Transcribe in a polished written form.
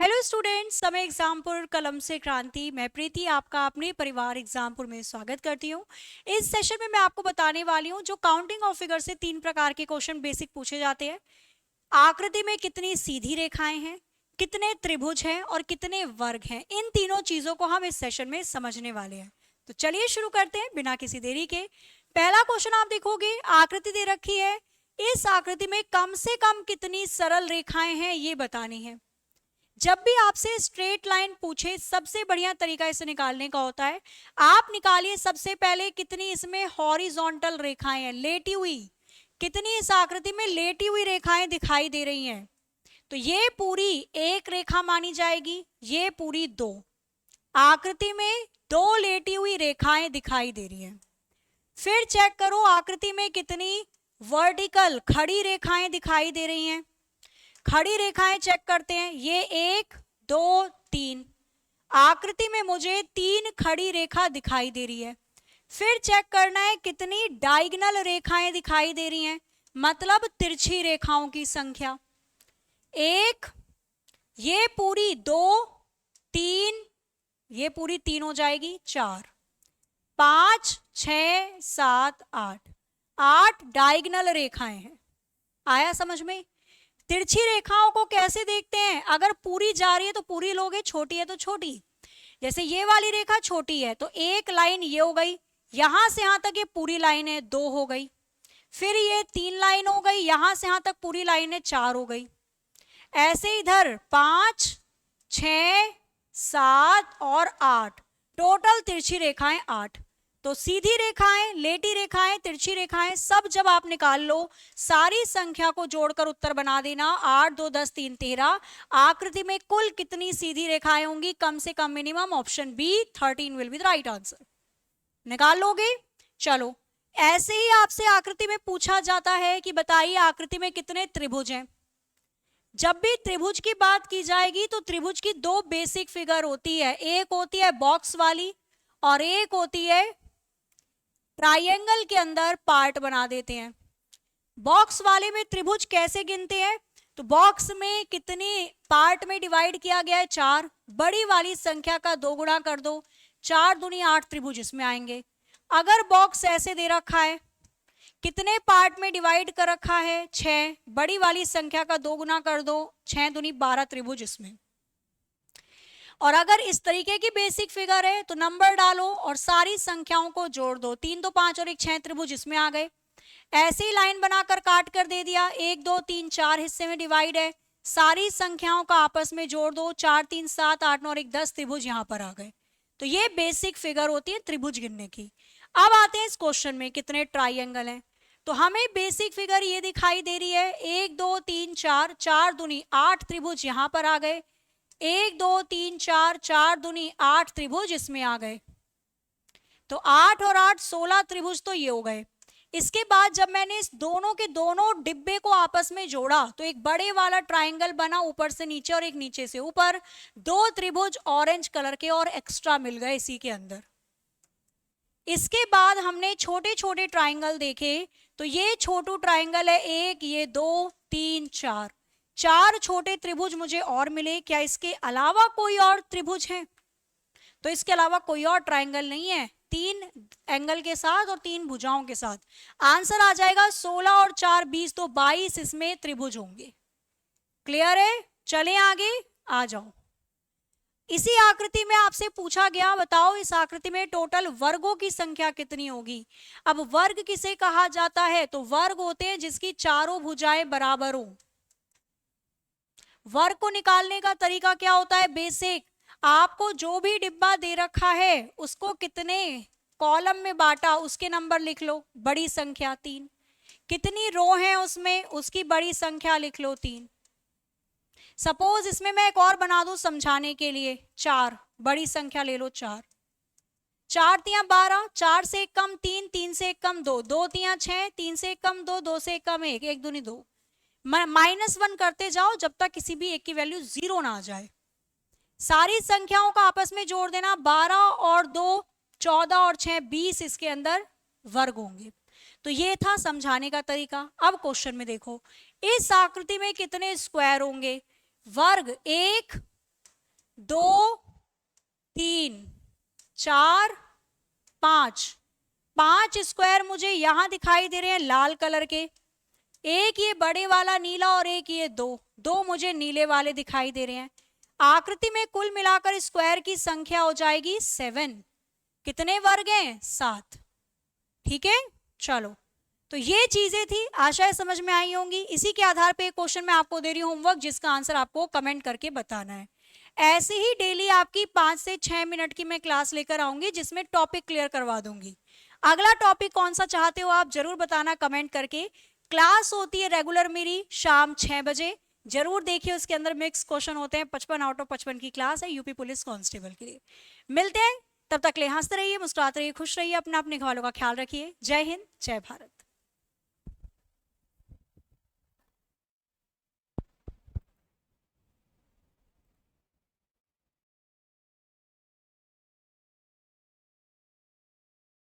Hello students, समय एग्जामपुर कलम से क्रांति। मैं प्रीति आपका अपने परिवार एग्जामपुर में स्वागत करती हूँ। इस सेशन में मैं आपको बताने वाली हूँ जो काउंटिंग ऑफ फिगर से 3 प्रकार के क्वेश्चन बेसिक पूछे जाते हैं। आकृति में कितनी सीधी रेखाएं हैं, कितने त्रिभुज हैं और कितने वर्ग हैं, इन तीनों चीजों को हम इस सेशन में समझने वाले हैं। तो चलिए शुरू करते हैं बिना किसी देरी के। पहला क्वेश्चन आप देखोगे, आकृति दे रखी है, इस आकृति में कम से कम कितनी सरल रेखाएं हैं ये बतानी है। जब भी आपसे स्ट्रेट लाइन पूछे, सबसे बढ़िया तरीका इसे निकालने का होता है, आप निकालिए सबसे पहले कितनी इसमें हॉरिजॉन्टल रेखाएं हैं, लेटी हुई, कितनी इस आकृति में लेटी हुई रेखाएं दिखाई दे रही हैं। तो ये पूरी एक रेखा मानी जाएगी, ये पूरी दो। आकृति में दो लेटी हुई रेखाएं दिखाई दे रही हैं। फिर चेक करो आकृति में कितनी वर्टिकल खड़ी रेखाएं दिखाई दे रही हैं। खड़ी रेखाएं चेक करते हैं, ये 1 2 3। आकृति में मुझे 3 खड़ी रेखा दिखाई दे रही है। फिर चेक करना है कितनी डायगोनल रेखाएं दिखाई दे रही हैं, मतलब तिरछी रेखाओं की संख्या। 1, ये पूरी 2, 3, ये पूरी 3 हो जाएगी 4, 5 6 7 8, 8 डायगोनल रेखाएं हैं। आया समझ में? तिरछी रेखाओं को कैसे देखते हैं, अगर पूरी जा रही है तो पूरी लोगे, छोटी है तो छोटी। जैसे ये वाली रेखा छोटी है तो एक लाइन ये हो गई, यहां से यहां तक ये पूरी लाइन है 2 हो गई। फिर ये 3 लाइन हो गई, यहां से यहां तक पूरी लाइन है 4 हो गई। ऐसे इधर 5 6 7 और 8, टोटल तिरछी रेखाएं 8। तो सीधी रेखाएं, लेटी रेखाएं, तिरछी रेखाएं सब जब आप निकाल लो, सारी संख्या को जोड़कर उत्तर बना देना। 8 2 10 3 13। आकृति में कुल कितनी सीधी रेखाएं होंगी, कम से कम minimum, option B 13 will be the right answer. निकाल लोगे? चलो, ऐसे ही आपसे आकृति में पूछा जाता है कि बताइए आकृति में कितने त्रिभुज हैं। जब भी त्रिभुज की बात की जाएगी तो त्रिभुज की दो बेसिक फिगर होती है, एक होती है बॉक्स वाली और एक होती है ट्राइंगल के अंदर पार्ट बना देते हैं। बॉक्स वाले में त्रिभुज कैसे गिनते हैं, तो बॉक्स में कितने पार्ट में डिवाइड किया गया है, 4। बड़ी वाली संख्या का 2 गुणा कर दो, 4 दूनी 8 त्रिभुज इसमें आएंगे। अगर बॉक्स ऐसे दे रखा है, कितने पार्ट में डिवाइड कर रखा है, 6, बड़ी वाली संख्या का 2 गुना कर दो, 6 दूनी 12 त्रिभुज इसमें। और अगर इस तरीके की बेसिक फिगर है तो नंबर डालो और सारी संख्याओं को जोड़ दो, 3 2 5 और 1 6 त्रिभुज इसमें आ गए। ऐसे ही लाइन बनाकर काट कर दे दिया, 1 2 3 4 हिस्से में डिवाइड है, सारी संख्याओं का आपस में जोड़ दो, 4 3 7 8 9 और 1 10 त्रिभुज यहाँ पर आ गए। तो ये बेसिक फिगर होती है त्रिभुज गिनने की। अब आते हैं इस क्वेश्चन में कितने ट्राइंगल हैं। तो हमें बेसिक फिगर ये दिखाई दे रही है, 1 2 3 4, 4 दूनी 8 त्रिभुज यहाँ पर आ गए, 1 2 3 4, 4 दूनी 8 त्रिभुज इसमें आ गए। तो 8 और 8 16 त्रिभुज तो ये हो गए। इसके बाद जब मैंने इस दोनों के दोनों डिब्बे को आपस में जोड़ा तो एक बड़े वाला ट्राइंगल बना, ऊपर से नीचे और एक नीचे से ऊपर। 2 त्रिभुज ऑरेंज कलर के और एक्स्ट्रा मिल गए इसी के अंदर। इसके बाद हमने छोटे छोटे ट्राइंगल देखे, तो ये छोटू ट्राइंगल है 1, ये 2 3 4, 4 छोटे त्रिभुज मुझे और मिले। क्या इसके अलावा कोई और त्रिभुज है? तो इसके अलावा कोई और ट्राइंगल नहीं है, 3 एंगल के साथ और 3 भुजाओं के साथ। आंसर आ जाएगा 16 और 4 20, तो 22 इसमें त्रिभुज होंगे। क्लियर है? चलें आगे, आ जाओ। इसी आकृति में आपसे पूछा गया, बताओ इस आकृति में टोटल वर्गों की संख्या कितनी होगी। अब वर्ग किसे कहा जाता है, तो वर्ग होते हैं जिसकी चारों भुजाएं बराबर हो। वर्ग को निकालने का तरीका क्या होता है, बेसिक, आपको जो भी डिब्बा दे रखा है उसको कितने कॉलम में बांटा उसके नंबर लिख लो, बड़ी संख्या 3। कितनी रो है उसमें, उसकी बड़ी संख्या लिख लो 3। सपोज इसमें मैं एक और बना दूं समझाने के लिए, 4, बड़ी संख्या ले लो 4। 4 तियां 12, 4 से 1 कम 3, 3 से 1 कम 2, 2 तियां 6, 3 से 1 कम 2, 2 से 1 कम 1, 1 दूनी 2। -1 करते जाओ जब तक किसी भी एक की वैल्यू 0 ना आ जाए। सारी संख्याओं का आपस में जोड़ देना, 12 और 2 14 और 6 20 इसके अंदर वर्ग होंगे। तो ये था समझाने का तरीका। अब क्वेश्चन में देखो, इस आकृति में कितने स्क्वायर होंगे। वर्ग 1 2 3 4 5, 5 स्क्वायर मुझे यहां दिखाई दे रहे हैं लाल कलर के, एक ये बड़े वाला नीला और एक ये दो मुझे नीले वाले दिखाई दे रहे हैं। आकृति में कुल मिलाकर स्क्वायर की संख्या हो जाएगी 7। कितने वर्ग हैं? 7। ठीक है, चलो तो ये चीजें थी, आशा है समझ में आई होंगी। इसी के आधार पे क्वेश्चन मैं आपको दे रही हूं होमवर्क, जिसका आंसर आपको कमेंट करके बताना है। ऐसे ही डेली आपकी 5 से 6 मिनट की मैं क्लास लेकर आऊंगी, जिसमें टॉपिक क्लियर करवा दूंगी। अगला टॉपिक कौन सा चाहते हो आप जरूर बताना कमेंट करके। क्लास होती है रेगुलर मेरी शाम 6 बजे, जरूर देखिए, उसके अंदर मिक्स क्वेश्चन होते हैं। 55 आउट ऑफ 55 की क्लास है यूपी पुलिस कांस्टेबल के लिए। मिलते हैं, तब तक ले हंसते रहिए, मुस्कुराते रहिए, खुश रहिए, अपना अपने घर वालों का ख्याल रखिए। जय हिंद, जय भारत।